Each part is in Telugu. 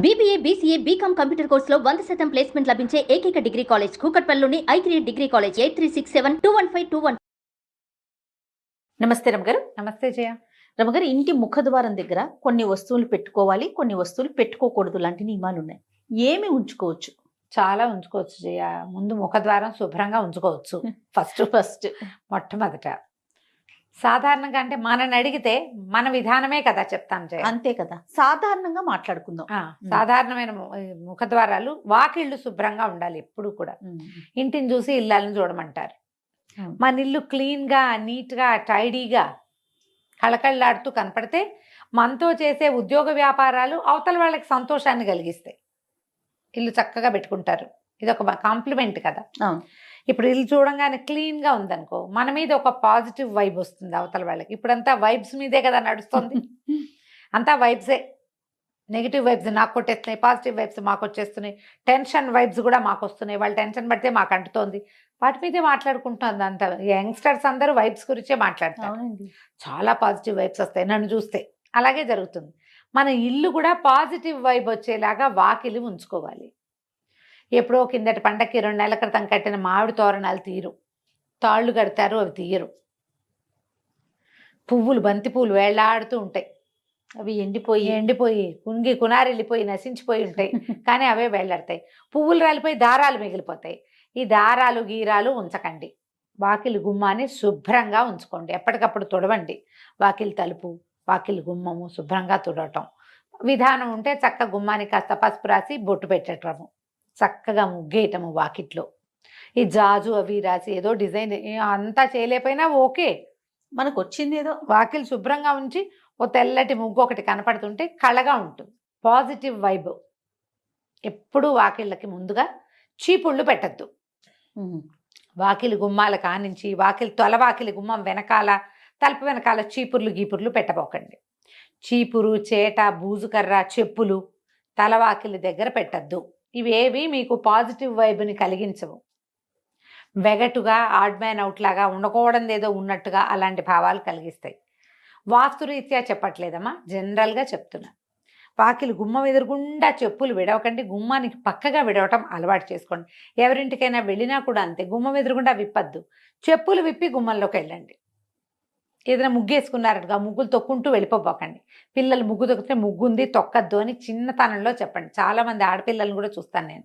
బీబీఏ, బీసీఏ, బీకామ్ కంప్యూటర్ కోర్సులో 100% ప్లేస్మెంట్ లభించే ఏకైక డిగ్రీ కాలేజ్ కూకట్పల్లిలోని i3 డిగ్రీ కాలేజ్ 8367215215. నమస్తే రమగారు. నమస్తే జయ. రమగారు, ఇంటి ముఖద్వారం దగ్గర కొన్ని వస్తువులు పెట్టుకోవాలి, కొన్ని వస్తువులు పెట్టుకోకూడదు లాంటి నియమాలు ఉన్నాయి. ఏమి ఉంచుకోవచ్చు? చాలా ఉంచుకోవచ్చు జయ. ముందు ముఖద్వారం శుభ్రంగా ఉంచుకోవచ్చు. ఫస్ట్ మొట్టమొదట సాధారణంగా అంటే మనని అడిగితే మన విధానమే కదా చెప్తాం జయ. అంతే కదా, సాధారణంగా మాట్లాడుకుందాం. సాధారణమైన ముఖద్వారాలు, వాకిళ్ళు శుభ్రంగా ఉండాలి ఎప్పుడు కూడా. ఇంటిని చూసి ఇళ్ళని చూడమంటారు. మన ఇల్లు క్లీన్గా, నీట్గా, టైడీగా, కళకళలాడుతూ కనపడితే మనతో చేసే ఉద్యోగ వ్యాపారాలు అవతల వాళ్ళకి సంతోషాన్ని కలిగిస్తాయి. ఇల్లు చక్కగా పెట్టుకుంటారు. ఇది ఒక కాంప్లిమెంట్ కదా. ఇప్పుడు ఇల్లు చూడంగానే క్లీన్గా ఉందనుకో, మన మీద ఒక పాజిటివ్ వైబ్ వస్తుంది అవతల వాళ్ళకి. ఇప్పుడంతా వైబ్స్ మీదే కదా నడుస్తుంది. అంతా వైబ్సే. నెగిటివ్ వైబ్స్ నాకు కొట్టేస్తున్నాయి, పాజిటివ్ వైబ్స్ మాకు వచ్చేస్తున్నాయి, టెన్షన్ వైబ్స్ కూడా మాకు వస్తున్నాయి. వాళ్ళు టెన్షన్ పడితే మాకు అంటుతోంది. వాటి మీదే మాట్లాడుకుంటుంది అంత. యంగ్స్టర్స్ అందరూ వైబ్స్ గురించే మాట్లాడతారు. చాలా పాజిటివ్ వైబ్స్ వస్తాయి నన్ను చూస్తే. అలాగే జరుగుతుంది. మన ఇల్లు కూడా పాజిటివ్ వైబ్ వచ్చేలాగా వాకిలి ఉంచుకోవాలి. ఎప్పుడో కిందటి పండక్కి 2 నెలల క్రితం కట్టిన మామిడి తోరణాలు తీరు, తాళ్ళు కడతారు, అవి తీయరు. పువ్వులు, బంతి పువ్వులు వేళ్లాడుతూ ఉంటాయి. అవి ఎండిపోయి కుంగి కునారెళ్ళిపోయి నశించిపోయి ఉంటాయి. కానీ అవే వేళ్లాడతాయి. పువ్వులు రాలిపోయి దారాలు మిగిలిపోతాయి. ఈ దారాలు గీరాలు ఉంచకండి. వాకిలి గుమ్మాన్ని శుభ్రంగా ఉంచుకోండి. ఎప్పటికప్పుడు తుడవండి. వాకిలి తలుపు, వాకిలి గుమ్మము శుభ్రంగా తుడవటం. విధానం ఉంటే చక్క గుమ్మానికి కాస్త పసుపు రాసి బొట్టు పెట్టటము, చక్కగా ముగ్గేయటము వాకిట్లో. ఈ జాజు అవి రాసి ఏదో డిజైన్ అంతా చేయలేకపోయినా ఓకే, మనకు వచ్చింది ఏదో. వాకిలి శుభ్రంగా ఉంచి ఓ తెల్లటి ముగ్గు ఒకటి కనపడుతుంటే కళగా ఉంటుంది. Positive vibe. ఎప్పుడూ వాకిళ్ళకి ముందుగా చీపుళ్ళు పెట్టద్దు. వాకిలి గుమ్మాల కానించి వాకిలి తొలవాకిలి గుమ్మం వెనకాల, తలుపు వెనకాల చీపుర్లు గీపుర్లు పెట్టబోకండి. చీపురు, చేట, బూజుకర్ర, చెప్పులు తలవాకిలి దగ్గర పెట్టద్దు. ఇవేవి మీకు పాజిటివ్ వైబ్ని కలిగించవు. వెగటుగా, ఆడ్ మ్యాన్ అవుట్ లాగా, ఉండకూడదు ఏదో ఉన్నట్టుగా అలాంటి భావాలు కలిగిస్తాయి. వాస్తురీత్యా చెప్పట్లేదమ్మా, జనరల్గా చెప్తున్నా. వాకిలి గుమ్మం ఎదురుగుండా చెప్పులు విడవకండి. గుమ్మానికి పక్కగా విడవటం అలవాటు చేసుకోండి. ఎవరింటికైనా వెళ్ళినా కూడా అంతే, గుమ్మం ఎదురుగుండా విప్పద్దు. చెప్పులు విప్పి గుమ్మంలోకి వెళ్ళండి. ఏదైనా ముగ్గేసుకున్నారట్టుగా ముగ్గులు తొక్కుంటూ వెళ్ళిపోబోకండి. పిల్లలు ముగ్గు తొక్కితే ముగ్గుంది తొక్కద్దు అని చిన్నతనంలో చెప్పండి. చాలామంది ఆడపిల్లలను కూడా చూస్తాను నేను.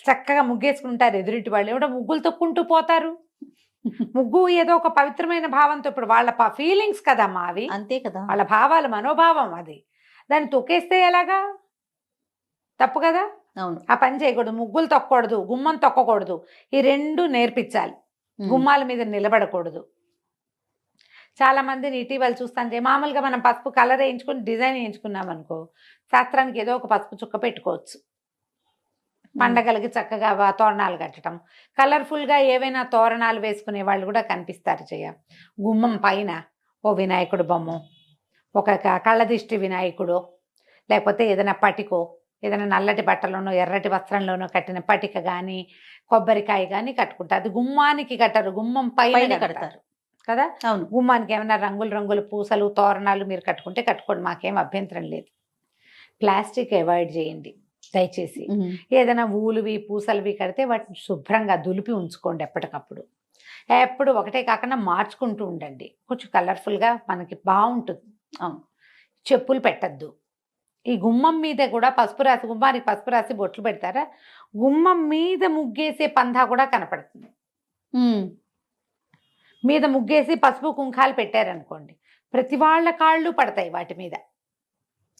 చక్కగా ముగ్గేసుకుంటారు ఎదురింటి వాళ్ళు, ఎవడో ముగ్గులు తొక్కుంటూ పోతారు. ముగ్గు ఏదో ఒక పవిత్రమైన భావంతో, ఇప్పుడు వాళ్ళ ఫీలింగ్స్ కదమ్మా అవి. అంతే కదా, వాళ్ళ భావాలు, మనోభావం అది. దాన్ని తొక్కేస్తే ఎలాగా? తప్పు కదా. అవును, ఆ పని చేయకూడదు. ముగ్గులు తొక్కకూడదు, గుమ్మం తొక్కకూడదు. ఈ 2 నేర్పించాలి. గుమ్మాల మీద నిలబడకూడదు. చాలా మందిని ఇటీవల చూస్తాను, మామూలుగా మనం పసుపు కలర్ వేయించుకుని డిజైన్ వేయించుకున్నాం అనుకో, శాస్త్రానికి ఏదో ఒక పసుపు చుక్క పెట్టుకోవచ్చు. పండగలకి చక్కగా తోరణాలు కట్టడం, కలర్ఫుల్గా ఏవైనా తోరణాలు వేసుకునే వాళ్ళు కూడా కనిపిస్తారు. గుమ్మం పైన ఓ వినాయకుడు బొమ్మ, ఒక కళ్ళదిష్టి వినాయకుడు, లేకపోతే ఏదైనా పటికో, ఏదైనా నల్లటి బట్టలోనో ఎర్రటి వస్త్రంలోనో కట్టిన పటిక కానీ, కొబ్బరికాయ కానీ కట్టుకుంటారు. అది గుమ్మానికి కట్టరు, గుమ్మం పైన కడతారు కదా. అవును, గుమ్మానికి ఏమైనా రంగులు పూసలు, తోరణాలు మీరు కట్టుకుంటే కట్టుకోండి, మాకేం అభ్యంతరం లేదు. ప్లాస్టిక్ అవాయిడ్ చేయండి దయచేసి. ఏదైనా ఊలువి పూసలువి కడితే వాటిని శుభ్రంగా దులిపి ఉంచుకోండి ఎప్పటికప్పుడు. ఎప్పుడు ఒకటే కాకుండా మార్చుకుంటూ ఉండండి. కొంచెం కలర్ఫుల్గా మనకి బాగుంటుంది. చెప్పులు పెట్టద్దు. ఈ గుమ్మం మీద కూడా పసుపు రాసి, గుమ్మానికి పసుపు రాసి బొట్లు పెడతారా, గుమ్మం మీద ముగ్గేసే పందా కూడా కనపడుతుంది. మీద ముగ్గేసి పసుపు కుంకాలు పెట్టారనుకోండి, ప్రతి వాళ్ళ కాళ్ళు పడతాయి వాటి మీద.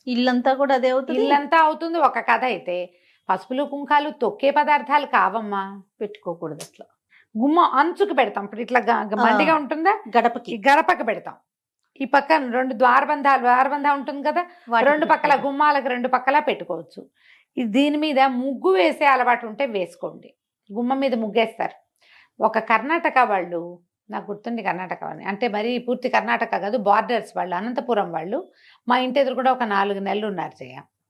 ఇల్లంతా కూడా అదే అవుతుంది. ఇల్లంతా అవుతుంది. ఒక కథ అయితే పసుపులు కుంకాలు తొక్కే పదార్థాలు కావమ్మా, పెట్టుకోకూడదు. అట్లా గుమ్మ అంచుకు పెడతాం. ఇప్పుడు ఇట్లా మండిగా ఉంటుందా, గడపకి పెడతాం. ఈ పక్కన 2 ద్వారబంధం ఉంటుంది కదా, 2 పక్కల గుమ్మాలకు 2 పక్కల పెట్టుకోవచ్చు. దీని మీద ముగ్గు వేసే అలవాటు ఉంటే వేసుకోండి. గుమ్మం మీద ముగ్గేస్తారు. ఒక కర్ణాటక వాళ్ళు, నాకు గుర్తుంది కర్ణాటక అని, అంటే మరీ పూర్తి కర్ణాటక కాదు, బార్డర్స్ వాళ్ళు, అనంతపురం వాళ్ళు. మా ఇంటి ఎదురు కూడా ఒక 4 నెలలు ఉన్నారు.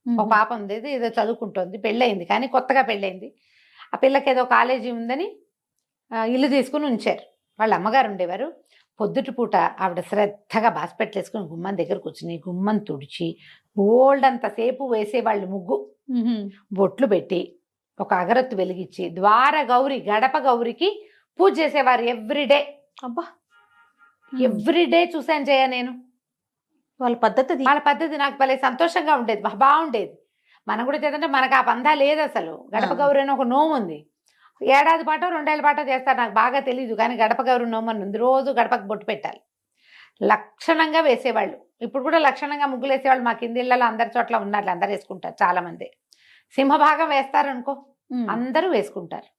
ఒక పాప ఉంది, ఏదో చదువుకుంటుంది, పెళ్ళయింది, కానీ కొత్తగా పెళ్ళయింది. ఆ పిల్లకి ఏదో కాలేజీ ఉందని ఇల్లు తీసుకుని ఉంచారు. వాళ్ళ అమ్మగారు ఉండేవారు. పొద్దుటి పూట ఆవిడ శ్రద్ధగా బాస్పెట్లు వేసుకుని గుమ్మం దగ్గర కూర్చుని గుమ్మం తుడిచి బోల్డ్ అంతసేపు వేసేవాళ్ళు ముగ్గు. బొట్లు పెట్టి ఒక అగరత్తు వెలిగించి ద్వార గౌరి గడప గౌరికి పూజ చేసేవారు ఎవ్రీడే. అబ్బా ఎవ్రీడే చూసాను జయ నేను. వాళ్ళ పద్ధతి అది. వాళ్ళ పద్ధతి నాకు భలే సంతోషంగా ఉండేది, బాగుండేది. మనం కూడా చేద్దంటే మనకు ఆ పందా లేదు అసలు. గడప గౌరి అని ఒక నోము ఉంది, ఏడాది పాటో 2 ఏళ్ళ పాటో చేస్తారు, నాకు బాగా తెలియదు. కానీ గడప గౌరి నోము అని ఉంది, రోజు గడపకు బొట్టు పెట్టాలి. లక్షణంగా వేసేవాళ్ళు, ఇప్పుడు కూడా లక్షణంగా ముగ్గులు వేసేవాళ్ళు మా కింది ఇళ్ళలో అందరి చోట్ల ఉన్నారు, అందరు వేసుకుంటారు. చాలా మంది సింహభాగం వేస్తారు అనుకో, అందరూ వేసుకుంటారు.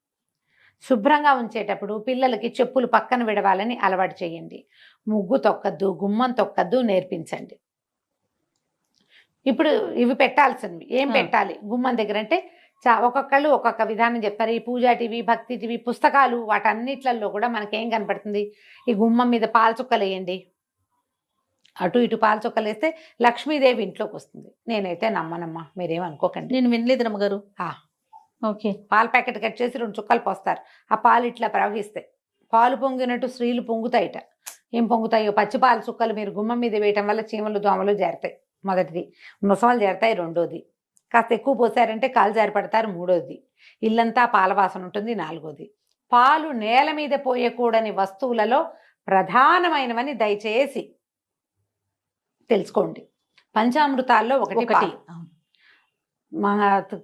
శుభ్రంగా ఉంచేటప్పుడు పిల్లలకి చెప్పులు పక్కన విడవాలని అలవాటు చేయండి. ముగ్గు తొక్కద్దు, గుమ్మం తొక్కద్దు నేర్పించండి. ఇప్పుడు ఇవి పెట్టాల్సినవి ఏం పెట్టాలి గుమ్మం దగ్గర అంటే ఒక్కొక్కళ్ళు ఒక్కొక్క విధానం చెప్తారు. ఈ పూజా టీవీ, భక్తి టీవీ, పుస్తకాలు, వాటన్నిట్లలో కూడా మనకేం కనపడుతుంది, ఈ గుమ్మం మీద పాల చుక్కలు వేయండి. అటు ఇటు పాల చుక్కలు వేస్తే లక్ష్మీదేవి ఇంట్లోకి వస్తుంది. నేనైతే నమ్మనమ్మా, మీరేమనుకోకండి. నేను వినలేదు రమ్మగారు. ఓకే. పాల ప్యాకెట్ కట్ చేసి 2 చుక్కలు పోస్తారు, ఆ పాలు ఇట్లా ప్రవహిస్తాయి. పాలు పొంగినట్టు స్త్రీలు పొంగుతాయిట. ఏం పొంగుతాయో పచ్చి పాల చుక్కలు మీరు గుమ్మం మీద వేయటం వల్ల చీమలు దోమలు చేరుతాయి. మొదటిది. ముసమలు చేరుతాయి. రెండోది. కాస్త ఎక్కువ పోసారంటే కాలు జారిపడతారు. మూడోది. ఇల్లంతా పాల వాసన ఉంటుంది. నాలుగోది. పాలు నేల మీద పోయకూడని వస్తువులలో ప్రధానమైనవని దయచేసి తెలుసుకోండి. పంచామృతాల్లో ఒకటి.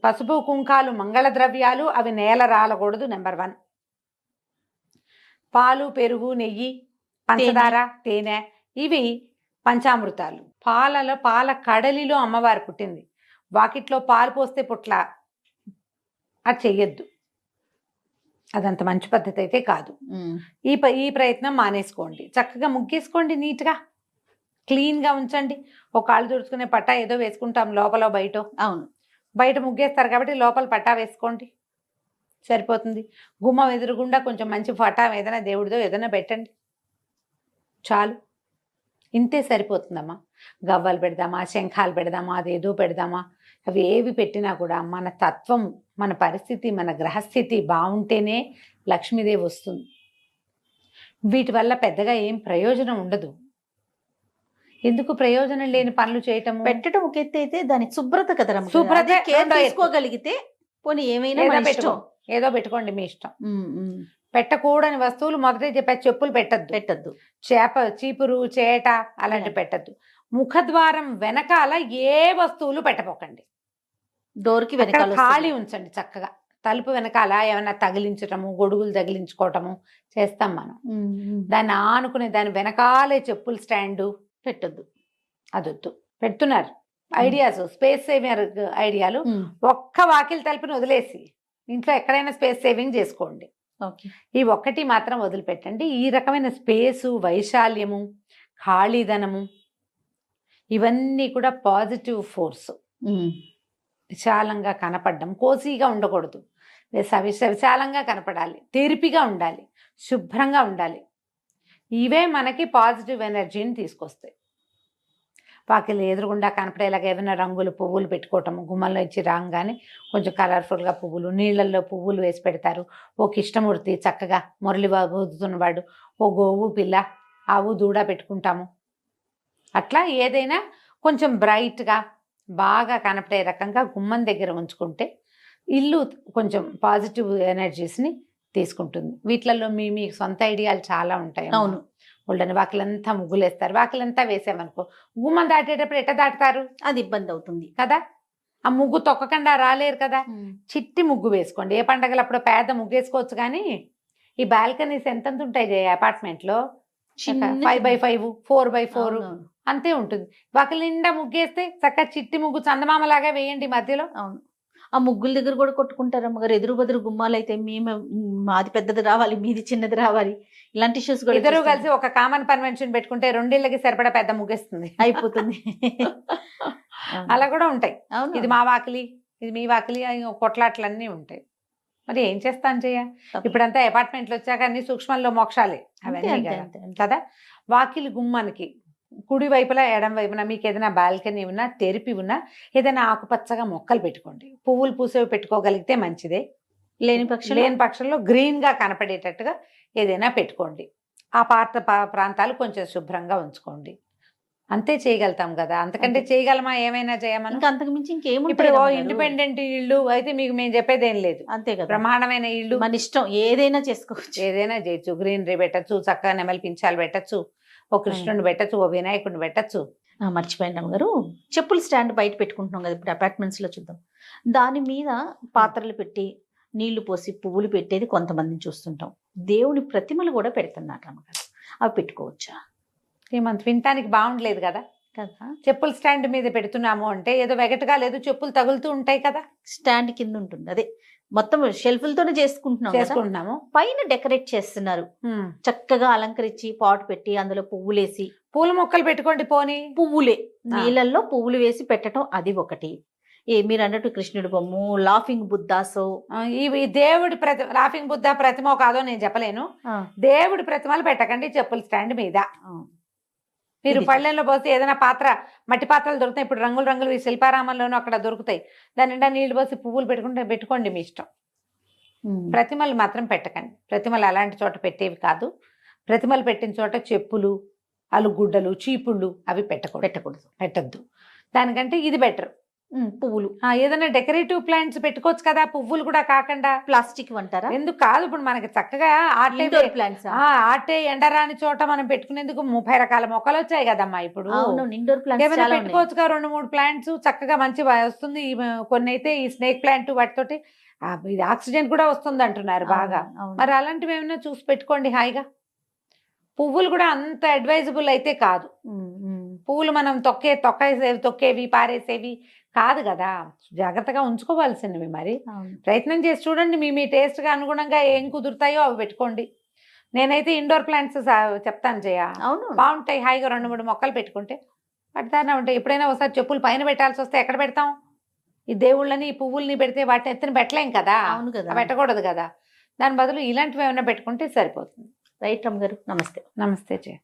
పసుపు కుంకాలు మంగళ ద్రవ్యాలు, అవి నేల రాలకూడదు. నెంబర్ 1. పాలు, పెరుగు, నెయ్యి, పంచదార, తేనె, ఇవి పంచామృతాలు. పాల కడలిలో అమ్మవారు పుట్టింది. వాకిట్లో పాలు పోస్తే పుట్ల, అది చెయ్యొద్దు. అదంత మంచి పద్ధతి అయితే కాదు. ఈ ప్రయత్నం మానేసుకోండి. చక్కగా ముగ్గేసుకోండి, నీట్గా క్లీన్గా ఉంచండి. ఒక కాళ్ళు తుడుచుకునే పట్టా ఏదో వేసుకుంటాం లోపల బయట. అవును, బయట ముగ్గేస్తారు కాబట్టి లోపల పట్టా వేసుకోండి, సరిపోతుంది. గుమ్మం ఎదురుగుండా కొంచెం మంచి పట్టా ఏదైనా దేవుడిదో ఏదైనా పెట్టండి, చాలు. ఇంతే సరిపోతుందమ్మా. గవ్వలు పెడదామా, శంఖాలు పెడదామా, అదేదో పెడదామా, అవి ఏవి పెట్టినా కూడా మన తత్వం, మన పరిస్థితి, మన గ్రహస్థితి బాగుంటేనే లక్ష్మీదేవి వస్తుంది. వీటి వల్ల పెద్దగా ఏం ప్రయోజనం ఉండదు. ఎందుకు ప్రయోజనం లేని పనులు చేయటము? పెట్టడం ఒక ఎత్తు అయితే దాని శుభ్రత కదా, శుభ్రత కేర్ తీసుకోగలిగితే పోనీ ఏమైనా ఏదో పెట్టుకోండి, మీ ఇష్టం. పెట్టకూడని వస్తువులు మొదటే చెప్పా, చెప్పులు పెట్టద్దు, చీపురు, చేట అలాంటి పెట్టద్దు. ముఖద్వారం వెనకాల ఏ వస్తువులు పెట్టపోకండి. డోర్కి వెనకాల ఖాళీ ఉంచండి చక్కగా. తలుపు వెనకాల ఏమైనా తగిలించటము, గొడుగులు తగిలించుకోవటము చేస్తాం మనం. దాన్ని ఆనుకునే దాని వెనకాలే చెప్పులు స్టాండు పెట్టద్దు, అదొద్దు. పెడుతున్నారు ఐడియాస్, స్పేస్ సేవింగ్ ఐడియాలు. ఒక్క వాకిలి తలుపుని వదిలేసి ఇంట్లో ఎక్కడైనా స్పేస్ సేవింగ్ చేసుకోండి. ఈ ఒక్కటి మాత్రం వదిలిపెట్టండి. ఈ రకమైన స్పేసు, వైశాల్యము, ఖాళీదనము, ఇవన్నీ కూడా పాజిటివ్ ఫోర్స్. విశాలంగా కనపడడం, కోసీగా ఉండకూడదు, విశాలంగా కనపడాలి, తెరిపిగా ఉండాలి, శుభ్రంగా ఉండాలి. ఇవే మనకి పాజిటివ్ ఎనర్జీని తీసుకొస్తాయి. వాకిలి ఎదురుగుండా కనపడేలాగా ఏమైనా రంగులు, పువ్వులు పెట్టుకోవటము. గుమ్మంలో ఇచ్చి రాగానే కొంచెం కలర్ఫుల్గా పువ్వులు, నీళ్ళల్లో పువ్వులు వేసి పెడతారు. ఓ కృష్ణమూర్తి చక్కగా మురళిబాబు ఊదుతున్నవాడు, ఓ గోవు పిల్ల, ఆవు దూడ పెట్టుకుంటాము. అట్లా ఏదైనా కొంచెం బ్రైట్గా బాగా కనపడే రకంగా గుమ్మం దగ్గర ఉంచుకుంటే ఇల్లు కొంచెం పాజిటివ్ ఎనర్జీస్ని తీసుకుంటుంది. వీటిలలో మీ సొంత ఐడియాలు చాలా ఉంటాయి. అవును, వాళ్ళని వాకిలంతా ముగ్గులేస్తారు. వాకిలంతా వేసామనుకో, గుమ్మం దాటేటప్పుడు ఎట్ట దాటుతారు? అది ఇబ్బంది అవుతుంది కదా. ఆ ముగ్గు తొక్కకుండా రాలేరు కదా. చిట్టి ముగ్గు వేసుకోండి. ఏ పండగలప్పుడు పేద ముగ్గు వేసుకోవచ్చు, కానీ ఈ బాల్కనీస్ ఎంత ఉంటాయి అపార్ట్మెంట్లో, 5x5, 4x4 అంతే ఉంటుంది. వాకిలి నిండా ముగ్గేస్తే చక్కగా చిట్టి ముగ్గు చందమామలాగా వేయండి మధ్యలో. అవును, ఆ ముగ్గుల దగ్గర కూడా కొట్టుకుంటారు అమ్మగారు. ఎదురు బదురు గుమ్మాలు అయితే మాది పెద్దది రావాలి, మీది చిన్నది రావాలి, ఇలాంటి ఇష్యూస్ కూడా. ఇద్దరు కలిసి ఒక కామన్ కన్వెన్షన్ పెట్టుకుంటే 2 ఇళ్ళకి సరిపడా పెద్ద ముగ్గేస్తుంది, అయిపోతుంది. అలా కూడా ఉంటాయి. ఇది మా వాకిలి, ఇది మీ వాకిలి, కొట్లాట్లన్నీ ఉంటాయి. మరి ఏం చేస్తాను చెయ్య. ఇప్పుడంతా అపార్ట్మెంట్లు వచ్చాక అన్ని సూక్ష్మంలో మోక్షాలే అవన్నీ కదా. వాకిలి గుమ్మానికి కుడి వైపులా ఎడం వైపున మీకు ఏదైనా బాల్కనీ ఉన్నా, తెరిపి ఉన్నా, ఏదైనా ఆకుపచ్చగా మొక్కలు పెట్టుకోండి. పువ్వులు పూసేవి పెట్టుకోగలిగితే మంచిదే. లేని పక్షంలో గ్రీన్గా కనపడేటట్టుగా ఏదైనా పెట్టుకోండి. ఆ ప్రాంతాలు కొంచెం శుభ్రంగా ఉంచుకోండి. అంతే చేయగలుగుతాం కదా, అంతకంటే అంతే. చేయగలమా? ఏమైనా చేయమని. ఇంకా అంతకు మించి ఇప్పుడు ఇంకేముంటాయి ఇండిపెండెంట్ ఇల్లు అయితే మీకు మేము చెప్పేది ఏం లేదు. అంతే కదా, బ్రహ్మాండమైన ఇల్లు, మన ఇష్టం ఏదైనా చేసుకోవచ్చు. ఏదైనా చేయొచ్చు. గ్రీనరీ పెట్టచ్చు, చక్కగా నెమలి పించాలు పెట్టచ్చు, ఓ కృష్ణుని పెట్టచ్చు, ఓ వినాయకుడిని పెట్టచ్చు. మర్చిపోయిన గారు, చెప్పుల స్టాండ్ బయట పెట్టుకుంటున్నాం కదా ఇప్పుడు అపార్ట్మెంట్స్ లో, చూద్దాం. దాని మీద పాత్రలు పెట్టి నీళ్లు పోసి పువ్వులు పెట్టేది కొంతమందిని చూస్తుంటాం. దేవుని ప్రతిమలు కూడా పెడుతున్నారు అమ్మగారు, అవి పెట్టుకోవచ్చా? ఏమంత వినటానికి బాగుండలేదు కదా. కదా, చెప్పుల స్టాండ్ మీద పెడుతున్నాము అంటే ఏదో వెగటగా లేదు, చెప్పులు తగులుతూ ఉంటాయి కదా. స్టాండ్ కింద ఉంటుంది, అదే మొత్తం షెల్ఫ్లతోనే చేసుకుంటున్నాం కదా. చేసుకుంటున్నాము. పైన డెకరేట్ చేస్తున్నారు, చక్కగా అలంకరించి పాట్ పెట్టి అందులో పువ్వులేసి. పూల మొక్కలు పెట్టుకోండి పోనీ. పువ్వులే, నీళ్ళల్లో పువ్వులు వేసి పెట్టడం అది ఒకటి. మీరు అన్నట్టు కృష్ణుడి బొమ్మ, లాఫింగ్ బుద్ధాసో, ఇవి దేవుడి లాఫింగ్ బుద్ధ ప్రతిమ కాదో నేను చెప్పలేను. దేవుడి ప్రతిమలు పెట్టకండి చెప్పుల స్టాండ్ మీద. మీరు పళ్ళెంలో పోసి ఏదైనా పాత్ర, మట్టి పాత్రలు దొరుకుతాయి ఇప్పుడు, రంగులు రంగులు ఈ శిల్పారామంలోనూ అక్కడ దొరుకుతాయి, దాని నిండా నీళ్లు పోసి పువ్వులు పెట్టుకోండి మీ ఇష్టం. ప్రతిమలు మాత్రం పెట్టకండి. ప్రతిమలు అలాంటి చోట పెట్టేవి కాదు. ప్రతిమలు పెట్టిన చోట చెప్పులు, అలుగుడ్డలు, చీపుళ్ళు అవి పెట్టద్దు. దానికంటే ఇది బెటర్. పువ్వులు ఏదైనా డెకరేటివ్ ప్లాంట్స్ పెట్టుకోవచ్చు కదా, పువ్వులు కూడా కాకుండా. ప్లాస్టిక్ అంటారా? ఎందుకు కాదు, ఇప్పుడు మనకి చక్కగా ఆటే ఎండరాని చోట మనం పెట్టుకునేందుకు 30 రకాల మొక్కలు వచ్చాయి కదమ్మా ఇప్పుడు. ఇండోర్ ప్లాంట్స్ ఏమైనా పెట్టుకోవచ్చుగా 2-3 ప్లాంట్స్, చక్కగా మంచి వస్తుంది. కొన్ని అయితే ఈ స్నేక్ ప్లాంట్ వాటితోటి ఇది ఆక్సిజన్ కూడా వస్తుంది అంటున్నారు బాగా. మరి అలాంటివి ఏమైనా చూసి పెట్టుకోండి హాయిగా. పువ్వులు కూడా అంత అడ్వైజబుల్ అయితే కాదు. పువ్వులు మనం తొక్కేవి పారేసేవి కాదు కదా, జాగ్రత్తగా ఉంచుకోవాల్సినవి. మరి ప్రయత్నం చేసి చూడండి, మీ టేస్ట్ గా అనుగుణంగా ఏం కుదురుతాయో అవి పెట్టుకోండి. నేనైతే ఇండోర్ ప్లాంట్స్ చెప్తాను అవును, బాగుంటాయి. హాయిగా 2-3 మొక్కలు పెట్టుకుంటే పడతానే ఉంటాయి. ఎప్పుడైనా ఒకసారి చెప్పులు పైన పెట్టాల్సి వస్తే ఎక్కడ పెడతాం? ఈ దేవుళ్ళని, ఈ పువ్వుల్ని పెడితే వాటిని ఎత్తున పెట్టలేం కదా, పెట్టకూడదు కదా. దాని బదులు ఇలాంటివి ఏమైనా పెట్టుకుంటే సరిపోతుంది. రైట్ రమ్మ గారు, నమస్తే. నమస్తే జయ.